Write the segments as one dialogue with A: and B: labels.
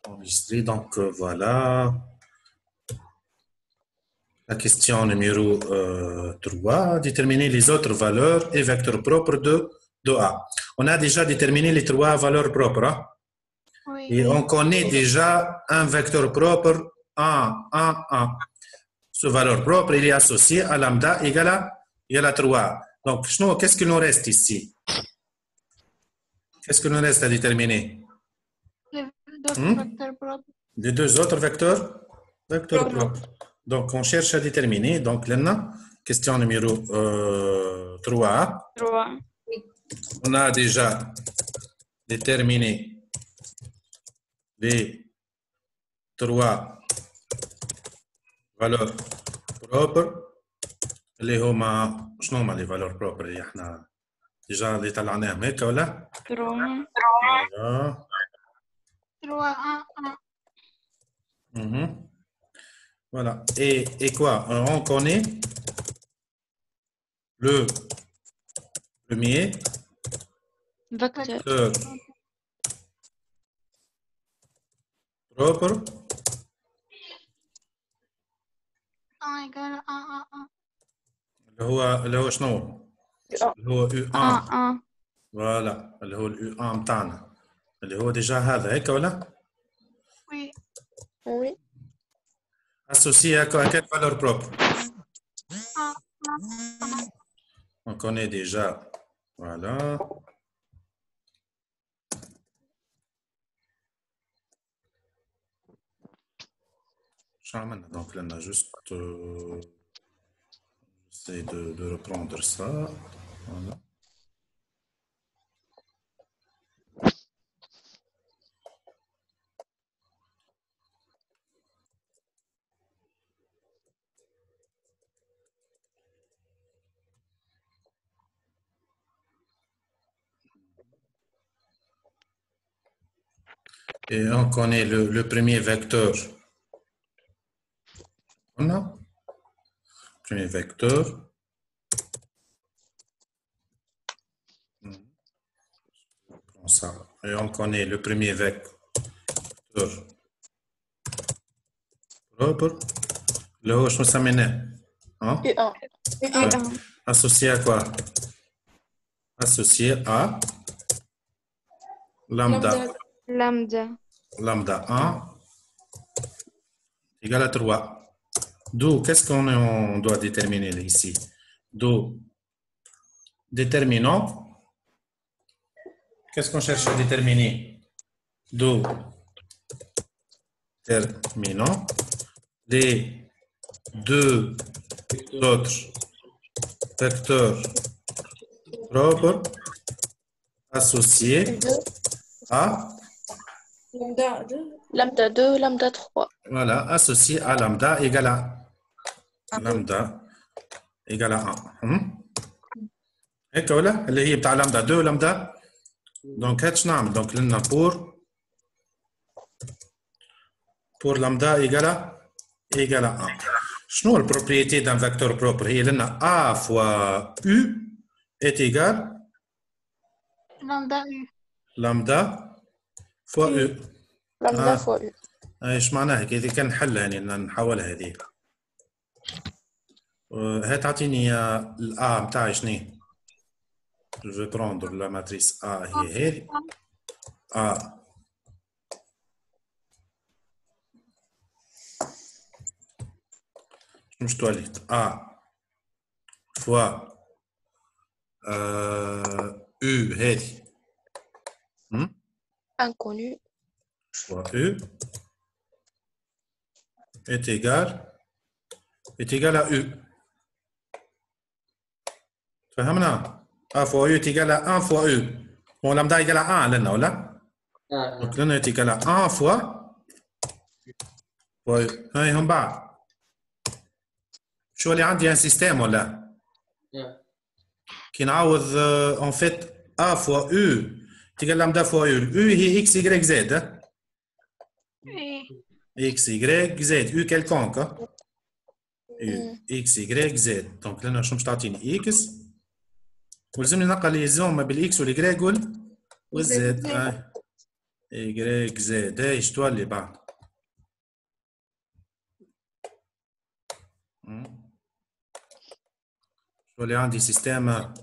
A: Enregistré. Donc, voilà. La question numéro 3. Déterminer les autres valeurs et vecteurs propres de A. On a déjà déterminé les trois valeurs propres. Hein?
B: Oui.
A: Et on connaît déjà un vecteur propre 1, 1, 1. Ce valeur propre, il est associé à lambda égale à 3. Donc, qu'est-ce qu'il nous reste ici? Qu'est-ce qu'il nous reste à déterminer?
B: Les d'autres vecteurs propres.
A: Les deux autres vecteurs propres. Donc, on cherche à déterminer. Donc, là, question numéro 3.
B: 3.
A: On a déjà déterminé les trois valeurs propres. اللي هما شنو هما les valeurs propres اللي احنا déjà اللي طلعناهم هيك ولا؟
B: 3.
A: Voilà.
B: 3, 1, 1.
A: Voilà. Et quoi? On connaît le premier vecteur propre
B: 1 égale 1, 1, 1.
A: اللي هو شنو؟ اللي هو U1.
B: 1, 1.
A: فوالا اللي هو اليو 1 بتاعنا اللي هو ديجا هذا هيك ولا؟
B: Oui.
C: Oui.
A: Associé à quelle valeur propre?
B: 1, 1.
A: On connaît déjà. Voilà. Donc là, on a juste j'essaie de reprendre ça. Voilà. Et on connaît le premier vecteur. On a premier vecteur. Ça. Et on connaît le premier vecteur propre. Le haut, je me s'amène. Hein?
C: U1.
B: U1.
A: Associé à quoi? Associé à lambda. Lambda 1 égale à 3. D'où, qu'est-ce qu'on doit déterminer ici? D'où déterminant. Qu'est-ce qu'on cherche à déterminer? D'où déterminant des deux autres vecteurs propres associés à
C: Lambda 2, lambda 3.
A: Voilà, associé à lambda égale à lambda égale à 1. هيك ولا؟ اللي هي بتاع لامدا 2 لامدا. دونك هات شنو نعمل؟ دونك لنا pour lambda égale à 1. شنو البروبريتي d'un vecteur propre؟ هي لنا A fois U est égal
B: Lambda U.
A: lambda fois U.
C: Lambda fois U.
A: ايش معناها هيك؟ إذا كان نحلها يعني نحولها هذه. هات تعطيني ال A بتاعي شنو؟ Je vais prendre la matrice A هي A مش تواليت A fois U هذه
C: Inconnu.
A: fois U est égal à U. فهمنا؟ A fois U est égal à 1 fois U. Bon, lambda égale à 1 لنا ولا؟ Donc لنا est égal à 1 fois U. هاي هم بعض. شو اللي عندي un système ولا؟ كي نعوض en fait A fois U تيجي lambda fois U. U هي X Y Z.
B: Oui.
A: X Y Z. U quelconque. U X Y Z. Donc لنا شو مش تعطيني X ولازمني نلقى ليزون ما بالإكس والإكراج والزد. Y زائد ايش تولي بعد؟ تولي عندي سيستم.
C: اي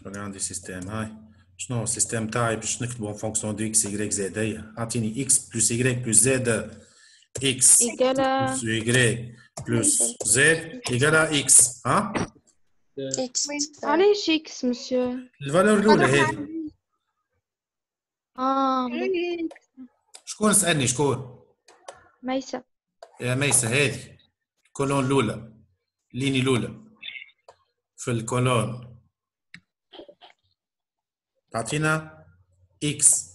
A: تولي عندي سيستم. هاي شنو هو السيستم تاعي باش نكتبو ان فونكسيون دو اكس y زائد اي؟ اعطيني اكس بلس y بلس زد اكس بلس y بلس زد يقال اكس. ها؟
C: اكس
D: علاش اكس مسيو؟
A: الفالور الاولى هذه. شكون سألني شكون؟
D: ميسة.
A: يا ميسة هذه الكولون الأولى، الليني الأولى في الكولون تعطينا إكس.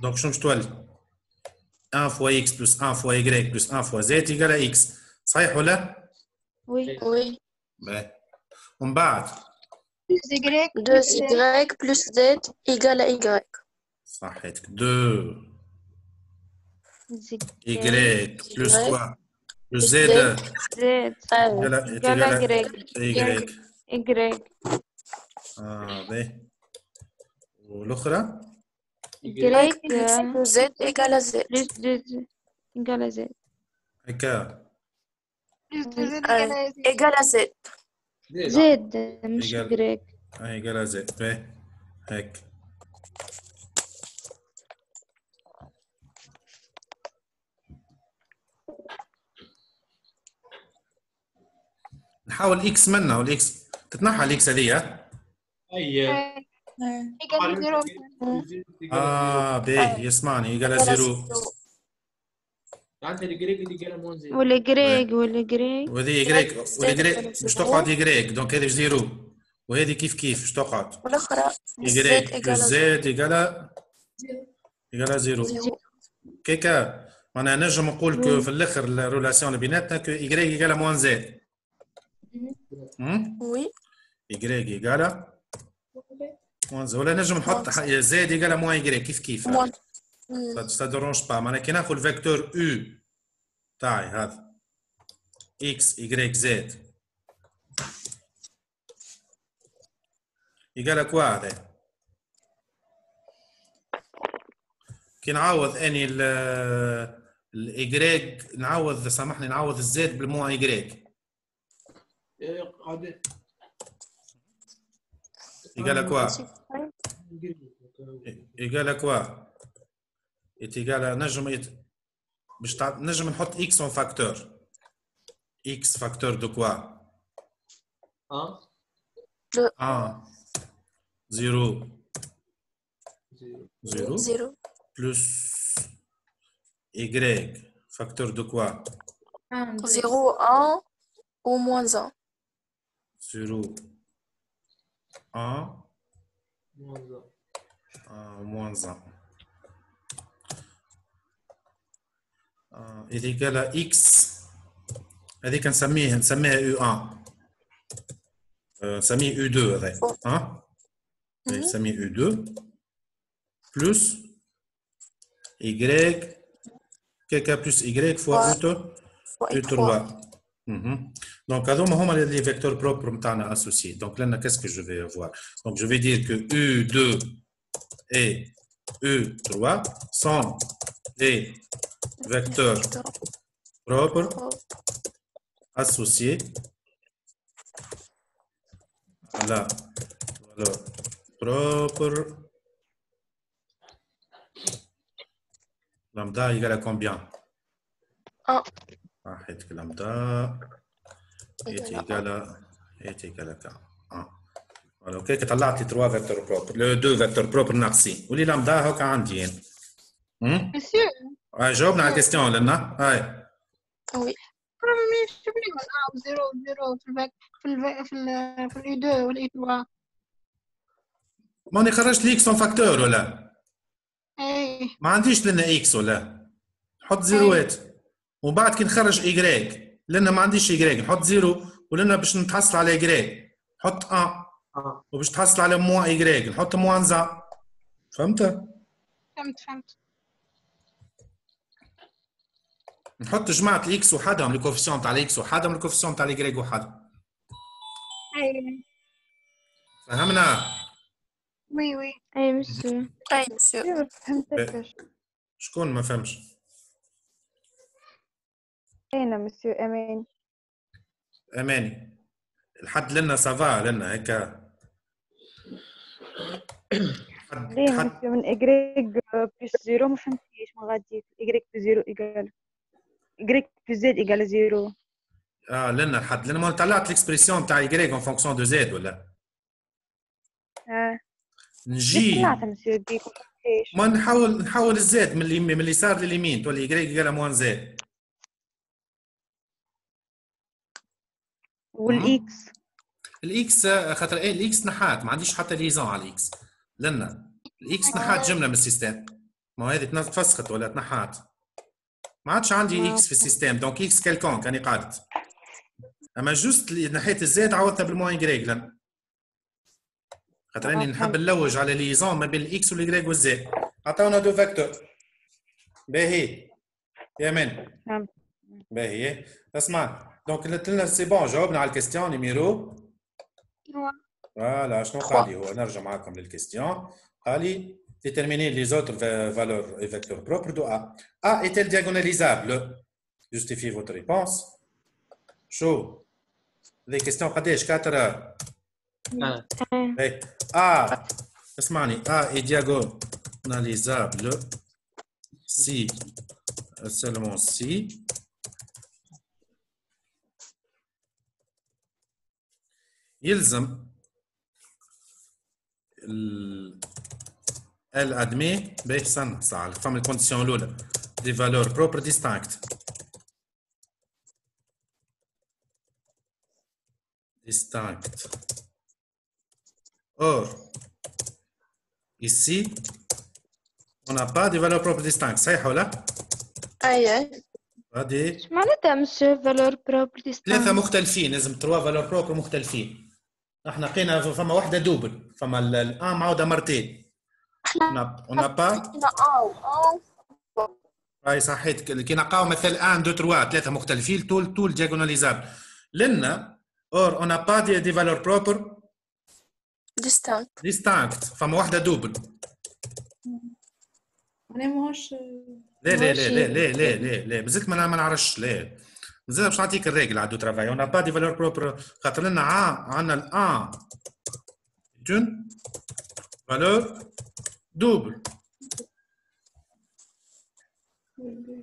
A: دونك شنو باش تولي؟ 1 فوا إكس بلس 1 فوا Y بلس 1 فوا زد يقال إكس، صحيح ولا؟
D: وي.
A: باهي. ومن بعد
C: 2y بلس زد يقال y.
A: صحيتك. 2 Y بلس 3 بلس زد يقال Y. باهي. والأخرى؟
C: y بلس زد يقال زد.
D: يقال زد.
A: هكا.
C: يقال زد.
D: زد مش جريك.
A: يقال زد. باهي. هيك. نحاول اكس منا والاكس تتنحى الاكس هذه. باهي يسمعني يقال زيرو.
D: والجريك
A: وهذه جريك مش تقعد جريك دونك هذه زيرو وهذه كيف مش تقعد.
C: والاخرى
A: جريك بلس زد يقال زيرو. كيكا معناها نجم نقول كو في الاخر الريلاسيون اللي بيناتنا كو y يقال موان زد.
C: وي
A: y يقال موان زد، ولا نجم نحط زد يقال موان y كيف سا دورونج با. معناها كي ناخذ الفيكتور u تاعي هذا x y z يقال كوا هذا. كي نعوض اني الايجريك نعوض سامحني نعوض الزد بالمو ايجريك يقال كوا يقال كوا يتقال نجم باش نجم نحط اكس اون فاكتور. اكس فاكتور دو كوا؟ زيرو plus y facteur de quoi?
C: 0 1 ou moins 1.
A: 0 1 moins 1 إذا قال x هذيك نسميها U1 نسميه U2 هذا. نسميه U2 plus y كيكا plus y fois U3. Donc هذوما هما les vecteurs propres نتاعنا associés. Donc là qu'est-ce que je vais avoir? Donc je vais dire que U2 et U3 sont des vecteurs propres associés à la valeur propre lambda égale à combien?
C: 1.
A: Lambda est égal à 1. Alors, كيف طلعت لي 3 vecteurs propres, le 2 vecteurs propres ناقصين ولي لامدا هكا عندي يعني. جاوبنا على الكيستيون لنا. هاي.
C: وي.
B: شو بنقول 0 في ال 2 وال 3.
A: ماني خرجت لي اكس اون فاكتور ولا؟
B: ايه.
A: ما عنديش لنا اكس ولا؟ نحط زيروات ومن بعد كي نخرج ايغريك لان ما عنديش ايغريك نحط زيرو ولنا باش نتحصل على ايغريك نحط 1 وباش تحصل على موان ايغريك نحط موان زا. فهمت؟
B: فهمت.
A: نحط جماعة الاكس وحدهم الكوفيسيون تاع الاكس وحدهم الكوفيسيون تاع الايغريك وحدهم.
B: ايه.
A: فهمنا؟
B: Oui, oui.
D: اي مسيو.
C: أي مسيو.
E: ما فهمتكش.
A: شكون ما فهمش؟
E: أين مسيو أمين؟
A: اماني الحد لنا سافا لنا هكا.
E: ليه مسيو من إجريك بلس زيرو ما فهمتيش ما غاديك. إجريك بلس زيرو إيجال إجريك بلس زد إيجال زيرو.
A: لنا الحد لنا ما طلعت الاكسبريسيون تاع يغريك اون فونكسيون دو زد ولا؟ نجي
E: طلعت مسيو بيك
A: ما نحول الزاد من اليسار لليمين تولي يغريك ايكال موان زد.
E: والإكس
A: الاكس خاطر ايه الاكس نحات ما عنديش حتى ليزون على الاكس لنا الاكس نحات جمله من السيستم. ما هذه تفسخت ولا تنحات ما عادش عندي اكس في السيستم دونك اكس كالكون كاني قعدت. اما جوست نحيت الزاد عوضتها بالموان يغريك لنا خاطر اني نحب نلوج على ليزون ما بين الاكس واليغريك والزد. عطاونا دو فاكتور باهي يا مان باهي اسمع دونك قلت لنا سي بون جاوبنا على الكيستيون نيميرو
B: 3.
A: فوالا شنو قال لي هو نرجع معاكم للكيستيون. قال لي déterminer les autres valeurs et vecteurs propres de A. A est-elle diagonalisable? Justifiez votre réponse. شو les questions قداش 4 A اسمعني A est diagonalisable si seulement si يلزم elle admet باهي استنى ساعة فما الكونديسيون الأولى des valeurs propres distinctes or ici on n'a pas de valeurs propres distinctes صحيح ولا؟
C: أي
A: هادي
D: اش معناتها مسيو فالور بروبرتي
A: ثلاثة مختلفين لازم 3 valeurs propres مختلفين. احنا لقينا فما واحدة دوبل فما الان معودة مرتين. on n'a pas اي صحيت كي نلقاو مثل 1 2 3 ثلاثة مختلفين طول diagonalisable لنا or on n'a pas des valeurs propres distinct فما واحدة دوبل.
F: أنا ماهوش
A: لا لا لا لا لا لا لا لا مازلت ما نعرفش لا مازال باش نعطيك الريجل على دو ترافاي on n'a pas des valeurs propres خاطر لنا عندنا الان une valeur double.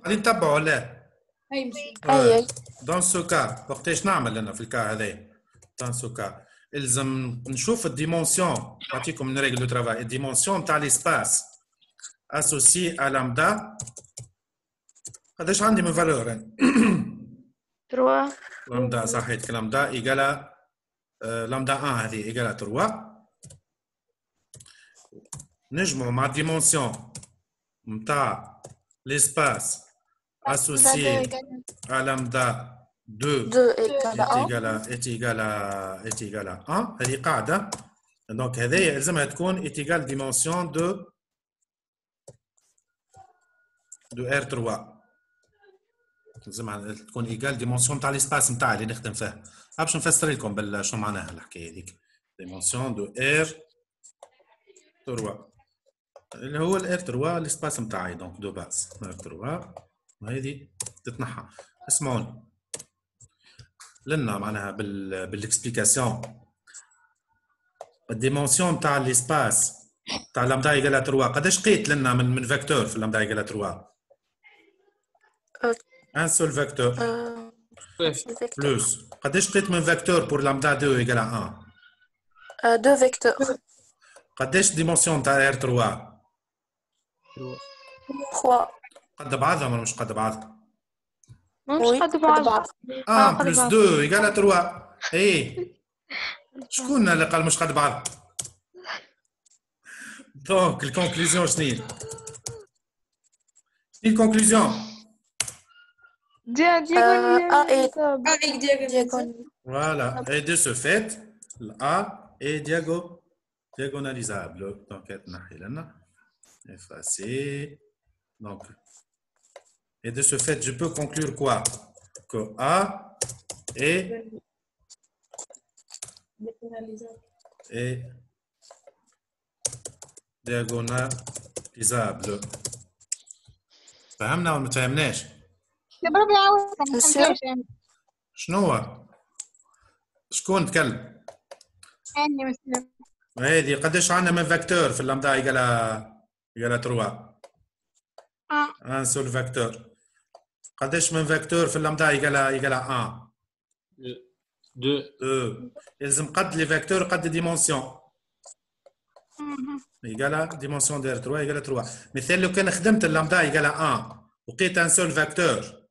A: غادي نتبعوا ولا؟
F: أي مسيو.
C: أي
A: دون سو كا وقتاش نعمل انا في الكا هذايا دون سو كا الزم نشوف الديمونسيون نعطيكم من ريجل دو ترافاي الديمونسيون تاع ليسباس associé à lambda قداش عندي من فالور
D: 3
A: لامدا صحيت لامدا ايجالا لامدا 1 هذه ايجالا 3 نجمعوا مع الديمونسيون نتاع ليسباس associé à lambda 2 est égal à 1 هذه قاعده دونك هذه يلزمها تكون est égal dimension de R3 لازم تكون ايجال ديمونسيون تاع ليسباس نتاعي اللي نخدم فيها. باش نفسر لكم شنو معناها الحكايه هذيك ديمونسيون دو ار 3 اللي هو الار 3 ليسباس نتاعي دونك دو باس ار 3 وهذه تتنحى. اسمعوني لنا معناها بالاكسبليكاسيون الديمونسيون تاع ليسباس تاع لامدا ايجال 3 قداش لقيت لنا من فيكتور في لامدا ايجال 3 un seul vecteur plus قداش لقيت من فيكتور pour lambda 2 égale à 1
C: 2 vecteurs
A: قداش ديمونسيون تاع R3
C: 3
A: قد بعضهم ولا مش قد بعضهم
D: مش قد بعض
A: 1 plus 2 égale à 3 ايه شكون اللي قال مش قد بعض دونك الكونكلوزيون شنو هي الكونكلوزيون
F: avec diagonale.
A: Voilà. Et de ce fait, A est diagonalisable. Donc, effacer. Donc, et de ce fait, je peux conclure quoi? Que A est diagonalisable. فهمنا ولا ما تفهمناش؟
B: بربي يعاود ما
C: Monsieur.
B: فهمتهاش يعني.
A: شنو هو؟ شكون تكلم؟
B: أني مسلم.
A: هذه قداش عندنا من فاكتور في اللامدا يقال 3 ان سول فاكتور. قداش من فاكتور في اللامدا يقال 1 2 يلزم قد لي فاكتور قد ديمونسيون يقال ديمونسيون داير 3 يقال 3. مثال لو كان خدمت اللامدا يقال 1 وقيت ان سول فاكتور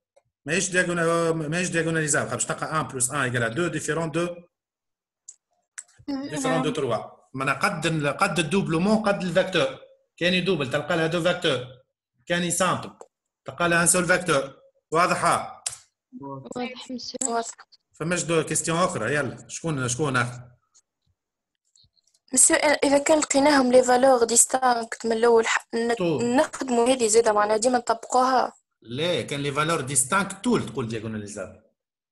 A: ماهيش دياغوناليزابل باش تلقى 1 بلس 1 يقال 2 ديفيرون دو 3. معناها قد الدوبلومون قد الفاكتور. كان يدوبل تلقى لها 2 فاكتور، كان يسامبل تلقى لها ان سول فاكتور. واضحه؟
D: واضح مسيو.
C: واضح.
A: فماش دو كيستيون اخرى. يلا شكون اخر؟
C: مسيو إذا كان لقيناهم لي فالور ديستانكت من الأول
A: طول.
C: نخدموا هذه زادة معناها ديما نطبقوها.
A: لا كان لي فالور ديستانكت طول تقول دياغوناليزابل.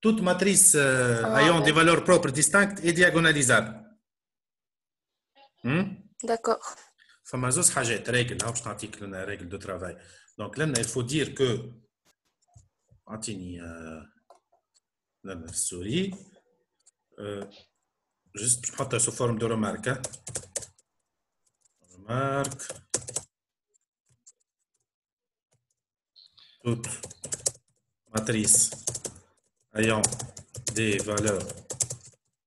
A: توت ماتريس ايون دي فالور بروبر ديستانكت اي دياغوناليزابل.
C: داكور.
A: فما زوز حاجات راجل. هاو باش نعطيك لنا راجل دو ترافاي. دونك لنا الفو دير كو اعطيني لنا السوري جست باش نحطها سو فورم دو رومارك. رومارك toute matrice ayant des valeurs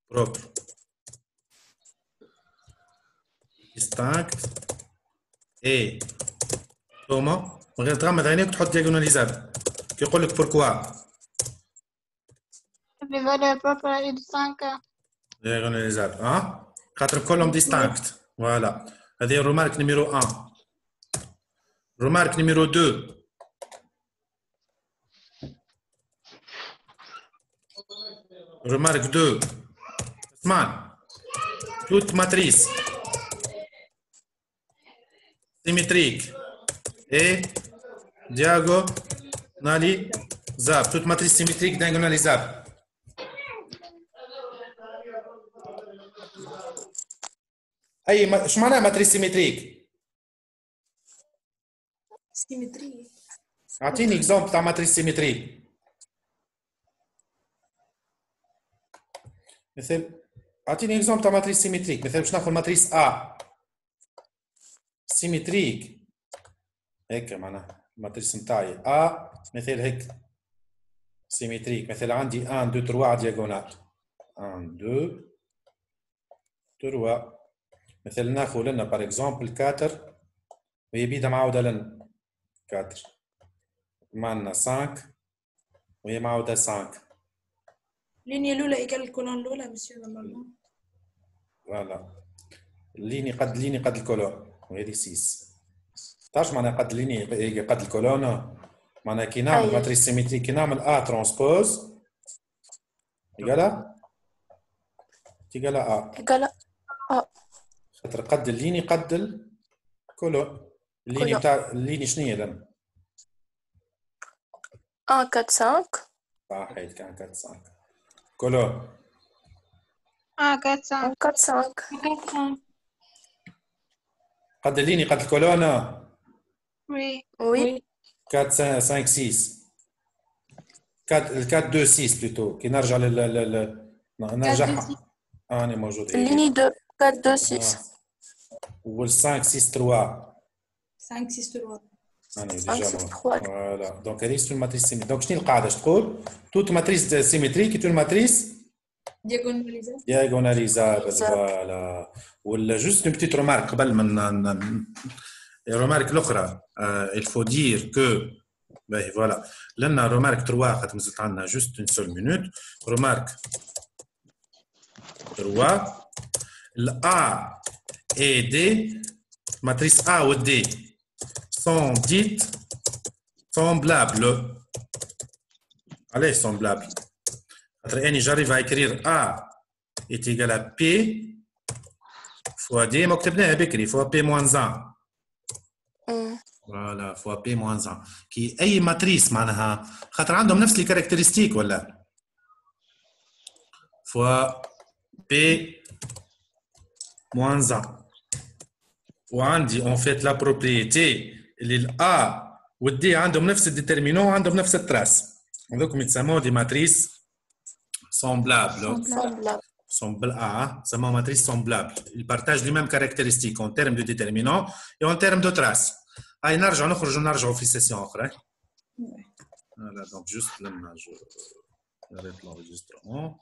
A: propres distinctes et comment من غير تغمض عينيك تحط دياغوناليزابل. كي يقول لك بوركوا
B: Les valeurs propres et distinctes.
A: دياغوناليزابل خاطر كلهم ديستانكت. فوالا هذه رومارك نيميرو 1. رومارك نيميرو 2 remarque 2 اسمعني toute matrice symétrique et diagonalisable. toute matrice symétrique diagonalisable. شو معناها ماتريس سيمتريك؟
F: سيمتري.
A: اعطيني اكزومبل تاع ماتريس سيمتريك. مثل اعطيني اكزومبل تاع ماتريس سيمتريك. مثلا باش ناخذ ماتريس ا سيمتريك هيك معناها الماتريس نتاعي ا مثل هيك سيمتريك. مثلا عندي 1 2 3 دياغونال 1 2 3. مثلا ناخذ لنا بار اكزومبل 4 وهي بيدا معاوده لنا 4 معنا 5 وهي معاوده 5.
F: اللينيا الأولى إيكال الكولون الأولى مسيو نورمالمون.
A: فوالا الليني قد الكولون وهذه 6. تعرف معناها قد الليني قد الكولون؟ معناها كي نعمل ماتريس سيمتريك كي نعمل ا ترانسبوز يقال ا خاطر قد الليني قد الكولون. الليني بتاع الليني شنو هي لما
C: 1 4 5
A: صحيح كان 4 5 كولون
B: 4 5
A: قد الليني قد الكولون.
B: Oui.
A: 4 5 6 4 2 6 بلوتو. كي نرجع نرجعها انا موجود
C: الليني 2 4 2 6
A: وال 5 6 3
F: 5 6 3.
A: انا ديجا فوالا. دونك هذه سو ماتريس سيمتريك. دونك شنو القاعده تقول؟ توت ماتريس سيمتريك توت ماتريس diagonalisable. فوالا. ولا جوست اون بتيت رومارك قبل من الرومارك الاخرى. il faut dire que باهي فوالا لنا رومارك 3 خاطر مازالت عندنا جوست اون سول مينوت. رومارك 3 الA et D matrice A ou D sont dites semblables. Allez, semblables. J'arrive à écrire A est égal à P fois D. ما كتبناها بكري fois P moins 1. Voilà, fois P moins 1. كي أي ماتريس معناها خاطر عندهم نفس لي كاركترستيك ولا fois P moins 1. وعندي en fait la propriété اللي ال A وال D عندهم نفس الديترمينون وعندهم نفس التراس هذوكم يتسموا دي ماتريس semblables. Semblable A, c'est ma matrice semblable. Ils partagent les mêmes caractéristiques en termes de déterminant et en termes de traces. Allez, نرجع نخرج ونرجعوا في session أخرى. Voilà, donc juste là, je arrête l'enregistrement.